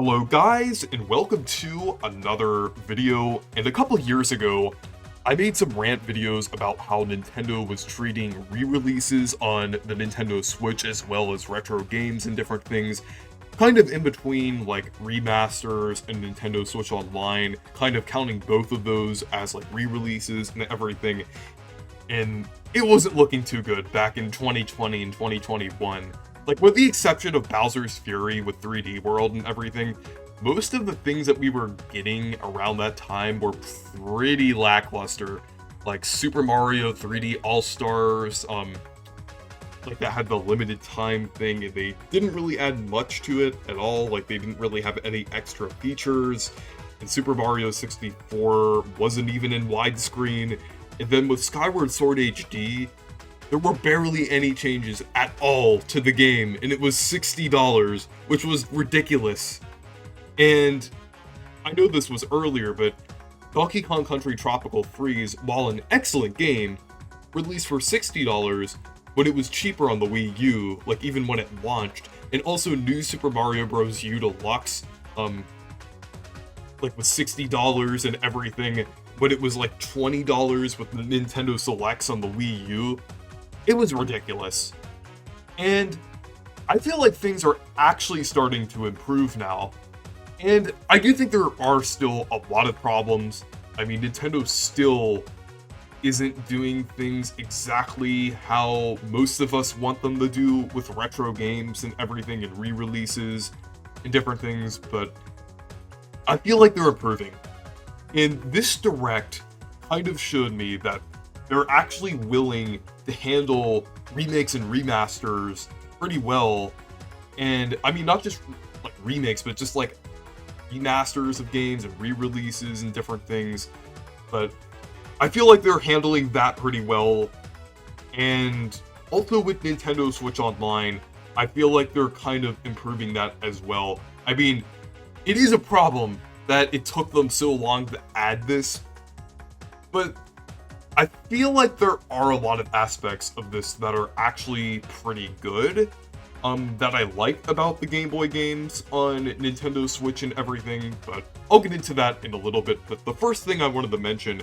Hello guys, and welcome to another video. And a couple years ago, I made some rant videos about how Nintendo was treating re-releases on the Nintendo Switch as well as retro games and different things, kind of in between like remasters and Nintendo Switch Online, kind of counting both of those as like re-releases and everything. And it wasn't looking too good back in 2020 and 2021. Like, with the exception of Bowser's Fury with 3D World and everything, most of the things that we were getting around that time were pretty lackluster. Like Super Mario 3D All-Stars, like that had the limited time thing, and they didn't really add much to it at all. Like, they didn't really have any extra features. And Super Mario 64 wasn't even in widescreen. And then with Skyward Sword HD, there were barely any changes at all to the game, and it was $60, which was ridiculous. And I know this was earlier, but Donkey Kong Country Tropical Freeze, while an excellent game, released for $60 when it was cheaper on the Wii U, like even when it launched. And also New Super Mario Bros. U Deluxe, like with $60 and everything, but it was like $20 with the Nintendo Selects on the Wii U. It was ridiculous. And I feel like things are actually starting to improve now. And I do think there are still a lot of problems. I mean, Nintendo still isn't doing things exactly how most of us want them to do with retro games and everything and re-releases and different things, but I feel like they're improving. And this Direct kind of showed me that they're actually willing to handle remakes and remasters pretty well. And I mean, not just like remakes, but just like remasters of games and re-releases and different things. But I feel like they're handling that pretty well. And also with Nintendo Switch Online, I feel like they're kind of improving that as well. I mean, it is a problem that it took them so long to add this, but I feel like there are a lot of aspects of this that are actually pretty good, that I like about the Game Boy games on Nintendo Switch and everything, but I'll get into that in a little bit. But the first thing I wanted to mention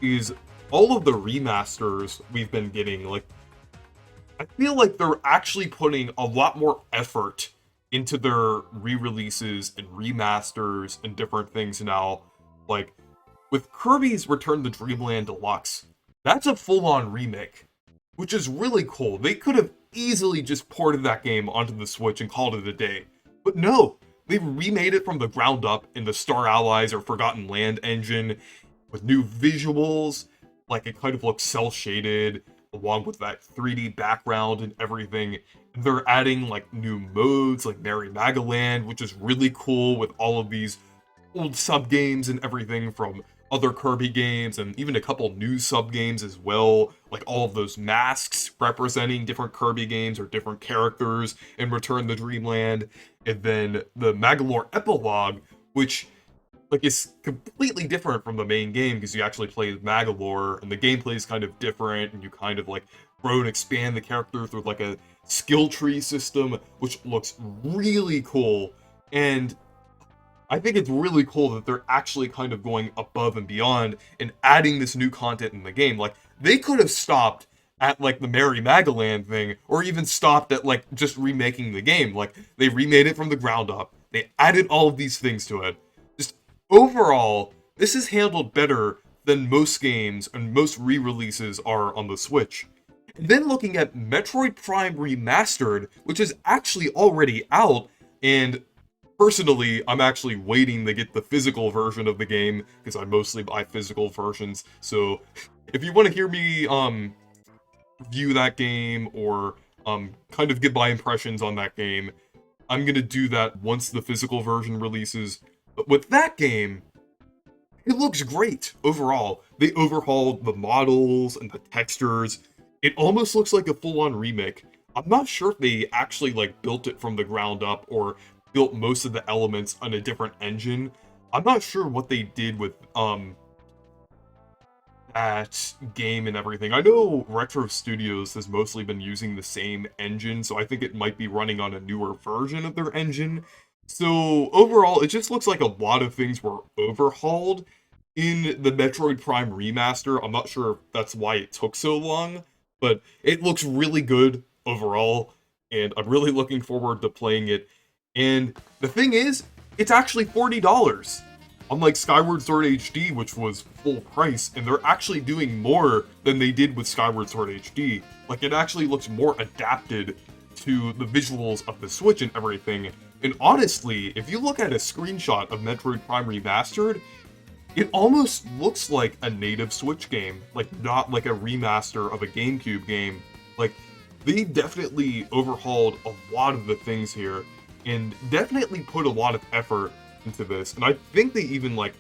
is all of the remasters we've been getting. Like, I feel like they're actually putting a lot more effort into their re-releases and remasters and different things now. Like, with Kirby's Return to Dreamland Deluxe, that's a full-on remake, which is really cool. They could have easily just ported that game onto the Switch and called it a day. But no, they remade it from the ground up in the Star Allies or Forgotten Land engine with new visuals. Like, it kind of looks cel-shaded, along with that 3D background and everything. They're adding, like, new modes, like Merry Magoland, which is really cool with all of these old sub-games and everything from other Kirby games, and even a couple new sub-games as well, like all of those masks representing different Kirby games or different characters in Return to Dreamland, and then the Magalore Epilogue, which like is completely different from the main game because you actually play as Magalore, and the gameplay is kind of different, and you kind of like grow and expand the character through like a skill tree system, which looks really cool. And I think it's really cool that they're actually kind of going above and beyond and adding this new content in the game. Like, they could have stopped at, like, the Merry Magoland thing, or even stopped at, like, just remaking the game. Like, they remade it from the ground up. They added all of these things to it. Just, overall, this is handled better than most games and most re-releases are on the Switch. And then looking at Metroid Prime Remastered, which is actually already out, and personally, I'm actually waiting to get the physical version of the game, because I mostly buy physical versions. So, if you want to hear me, review that game, or, kind of give my impressions on that game, I'm gonna do that once the physical version releases. But with that game, it looks great, overall. They overhauled the models and the textures. It almost looks like a full-on remake. I'm not sure if they actually, like, built it from the ground up, or built most of the elements on a different engine. I'm not sure what they did with that game and everything. I know Retro Studios has mostly been using the same engine, so I think it might be running on a newer version of their engine. So overall, it just looks like a lot of things were overhauled in the Metroid Prime remaster. I'm not sure if that's why it took so long, but it looks really good overall, and I'm really looking forward to playing it. And the thing is, it's actually $40. Unlike Skyward Sword HD, which was full price, and they're actually doing more than they did with Skyward Sword HD. Like, it actually looks more adapted to the visuals of the Switch and everything. And honestly, if you look at a screenshot of Metroid Prime Remastered, it almost looks like a native Switch game, like not like a remaster of a GameCube game. Like, they definitely overhauled a lot of the things here, and definitely put a lot of effort into this. And I think they even like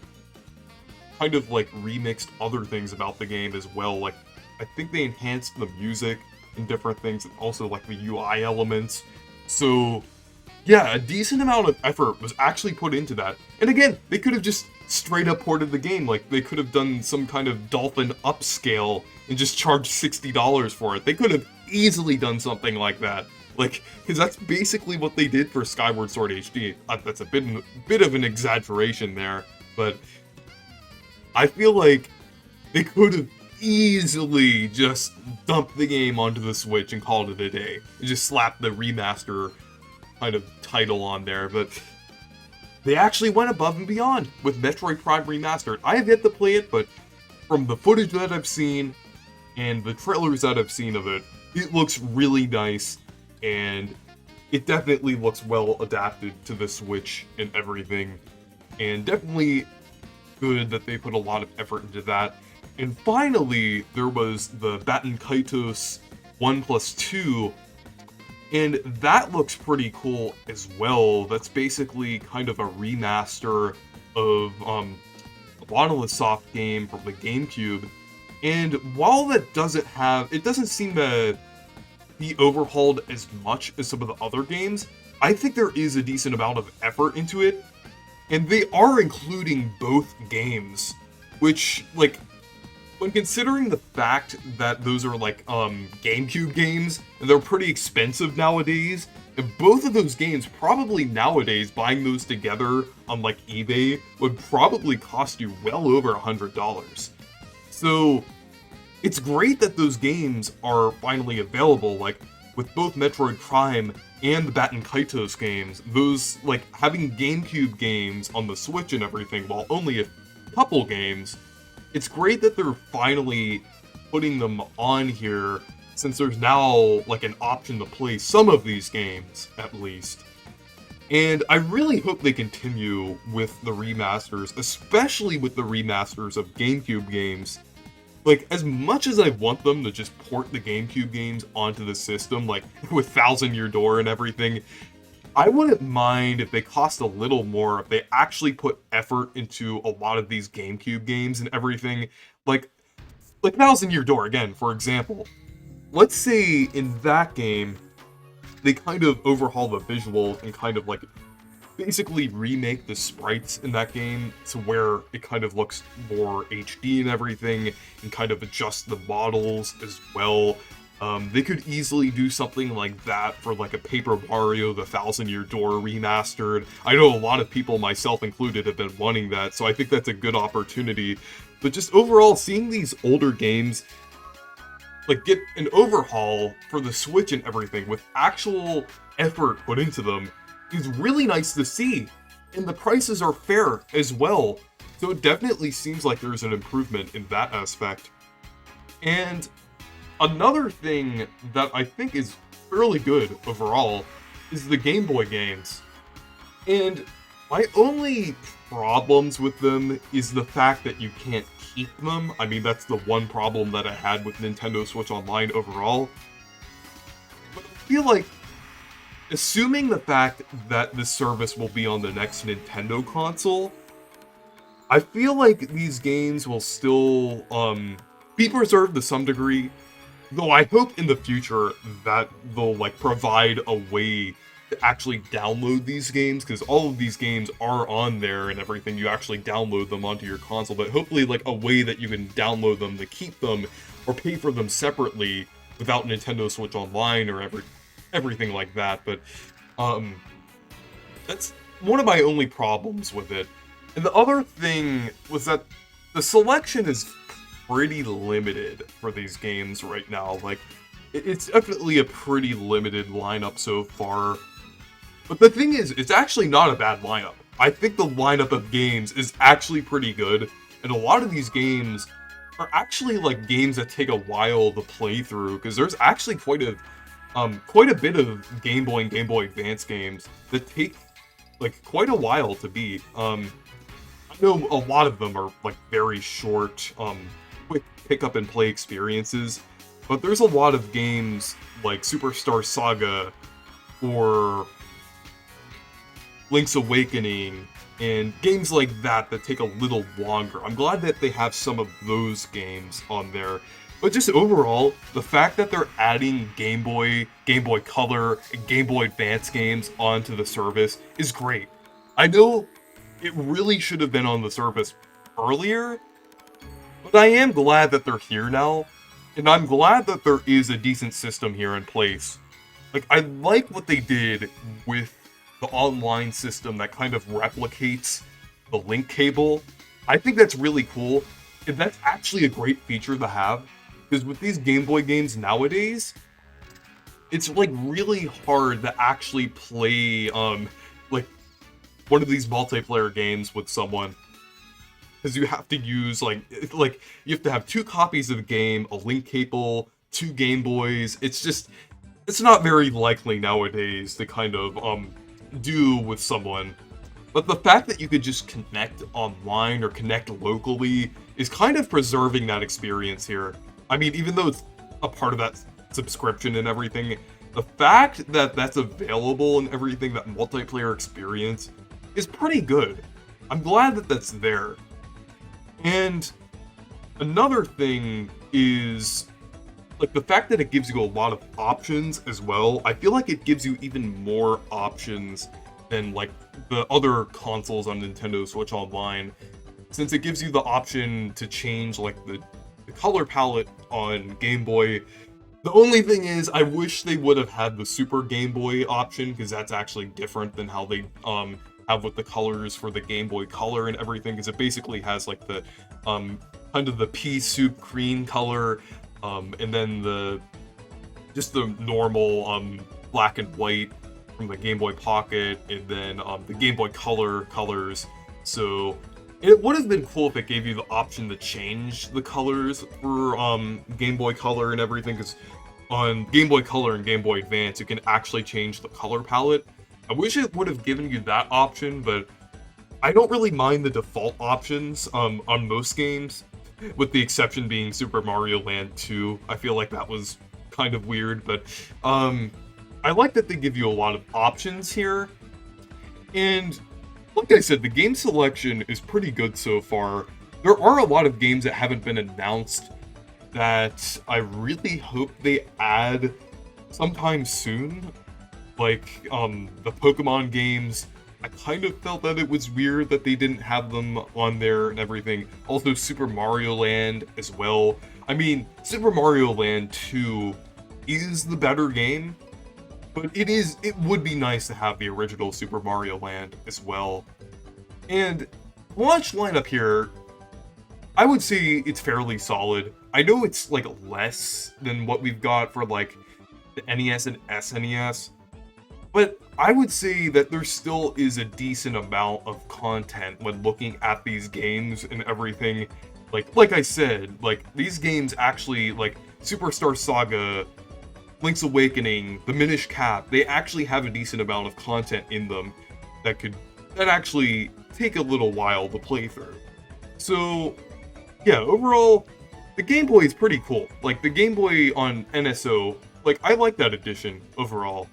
kind of like remixed other things about the game as well. Like, I think they enhanced the music and different things, and also like the UI elements. So yeah, a decent amount of effort was actually put into that. And again, they could have just straight up ported the game. Like, they could have done some kind of Dolphin upscale and just charged $60 for it. They could have easily done something like that. Like, because that's basically what they did for Skyward Sword HD. That's a bit of an exaggeration there, but I feel like they could have easily just dumped the game onto the Switch and called it a day. And just slapped the remaster kind of title on there, but they actually went above and beyond with Metroid Prime Remastered. I have yet to play it, but from the footage that I've seen and the trailers that I've seen of it, it looks really nice, and it definitely looks well adapted to the Switch and everything, and definitely good that they put a lot of effort into that. And finally, there was the Batten Kaitos 1+2, and that looks pretty cool as well. That's basically kind of a remaster of a Monolith Soft game from the GameCube. And while that doesn't seem to be overhauled as much as some of the other games, I think there is a decent amount of effort into it. And they are including both games, which, like, when considering the fact that those are like GameCube games and they're pretty expensive nowadays, and both of those games probably nowadays buying those together on like eBay would probably cost you well over $100. So it's great that those games are finally available, like with both Metroid Prime and the Batten Kaitos games. Those, like, having GameCube games on the Switch and everything, while only a couple games, it's great that they're finally putting them on here, since there's now, like, an option to play some of these games, at least. And I really hope they continue with the remasters, especially with the remasters of GameCube games. Like, as much as I want them to just port the GameCube games onto the system, like, with Thousand Year Door and everything, I wouldn't mind if they cost a little more, if they actually put effort into a lot of these GameCube games and everything. Like Thousand Year Door, again, for example. Let's say in that game, they kind of overhaul the visuals and kind of, like, basically remake the sprites in that game to where it kind of looks more HD and everything, and kind of adjust the models as well. They could easily do something like that for like a Paper Mario The Thousand Year Door remastered. I know a lot of people, myself included, have been wanting that, so I think that's a good opportunity. But just overall, seeing these older games like get an overhaul for the Switch and everything with actual effort put into them is really nice to see. And the prices are fair as well. So it definitely seems like there's an improvement in that aspect. And another thing that I think is fairly good overall is the Game Boy games. And my only problems with them is the fact that you can't keep them. I mean, that's the one problem that I had with Nintendo Switch Online overall. But I feel like, assuming the fact that this service will be on the next Nintendo console, I feel like these games will still be preserved to some degree, though I hope in the future that they'll like provide a way to actually download these games, because all of these games are on there and everything. You actually download them onto your console, but hopefully like a way that you can download them to keep them or pay for them separately without Nintendo Switch Online or everything like that. But that's one of my only problems with it. And the other thing was that the selection is pretty limited for these games right now. Like, it's definitely a pretty limited lineup so far. But the thing is, it's actually not a bad lineup. I think the lineup of games is actually pretty good, and a lot of these games are actually like games that take a while to play through, because there's actually quite a bit of Game Boy and Game Boy Advance games that take like quite a while to beat. I know a lot of them are like very short, quick pick up and play experiences, but there's a lot of games like Superstar Saga or Link's Awakening and games like that that take a little longer. I'm glad that they have some of those games on there. But just overall, the fact that they're adding Game Boy Color, and Game Boy Advance games onto the service is great. I know it really should have been on the service earlier, but I am glad that they're here now, and I'm glad that there is a decent system here in place. Like, I like what they did with the online system that kind of replicates the link cable. I think that's really cool, and that's actually a great feature to have, because with these Game Boy games nowadays, it's like really hard to actually play like one of these multiplayer games with someone, because you have to use like you have to have 2 copies of the game, a link cable, 2 Game Boys. It's not very likely nowadays to kind of do with someone. But the fact that you could just connect online or connect locally is kind of preserving that experience here. I mean, even though it's a part of that subscription and everything, the fact that that's available and everything, that multiplayer experience, is pretty good. I'm glad that that's there. And another thing is, like, the fact that it gives you a lot of options as well. I feel like it gives you even more options than, like, the other consoles on Nintendo Switch Online, since it gives you the option to change, like, the color palette on Game Boy. The only thing is, I wish they would have had the Super Game Boy option, because that's actually different than how they have with the colors for the Game Boy Color and everything, because it basically has like the kind of the pea soup green color, and then just the normal black and white from the Game Boy Pocket, and then the Game Boy Color colors. So it would have been cool if it gave you the option to change the colors for Game Boy Color and everything, because on Game Boy Color and Game Boy Advance, you can actually change the color palette. I wish it would have given you that option, but I don't really mind the default options on most games, with the exception being Super Mario Land 2. I feel like that was kind of weird, but I like that they give you a lot of options here. And like I said, the game selection is pretty good so far. There are a lot of games that haven't been announced that I really hope they add sometime soon. Like, the Pokemon games, I kind of felt that it was weird that they didn't have them on there and everything. Also, Super Mario Land as well. I mean, Super Mario Land 2 is the better game, but it would be nice to have the original Super Mario Land as well. And launch lineup here, I would say it's fairly solid. I know it's like less than what we've got for like the NES and SNES, but I would say that there still is a decent amount of content when looking at these games and everything. Like I said, like these games actually, like Superstar Saga, Link's Awakening, the Minish Cap, they actually have a decent amount of content in them that actually take a little while to play through. So yeah, overall, the Game Boy is pretty cool. Like the Game Boy on NSO, like I like that edition overall.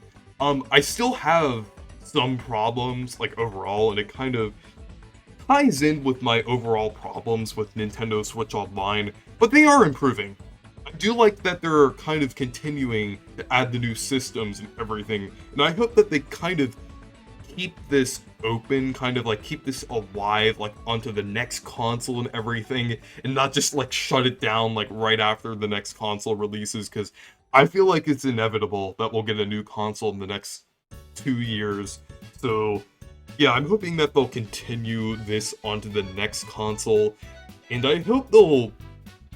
I still have some problems, like, overall, and it kind of ties in with my overall problems with Nintendo Switch Online, but they are improving. I do like that they're kind of continuing to add the new systems and everything, and I hope that they kind of keep this open, kind of, like, keep this alive, like, onto the next console and everything, and not just, like, shut it down, like, right after the next console releases, because I feel like it's inevitable that we'll get a new console in the next 2 years. So Yeah, I'm hoping that they'll continue this onto the next console, and I hope they'll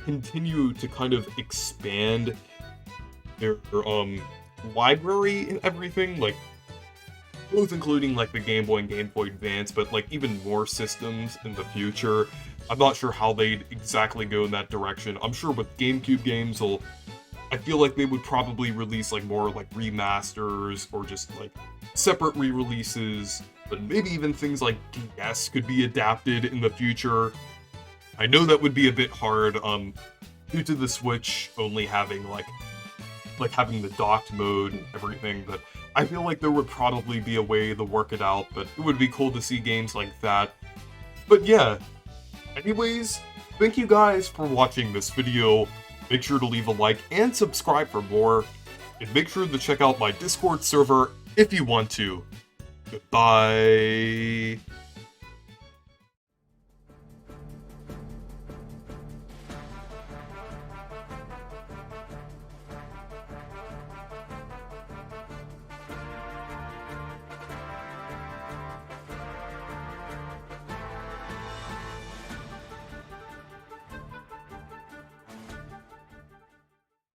continue to kind of expand their library and everything, like both including like the Game Boy and Game Boy Advance, but like even more systems in the future. I'm not sure how they'd exactly go in that direction. I'm sure with GameCube games, I feel like they would probably release like more like remasters or just like separate re-releases, but maybe even things like DS could be adapted in the future. I know that would be a bit hard, due to the Switch only having like having the docked mode and everything, but I feel like there would probably be a way to work it out, but it would be cool to see games like that. But yeah, anyways, thank you guys for watching this video. Make sure to leave a like and subscribe for more, and make sure to check out my Discord server if you want to. Goodbye.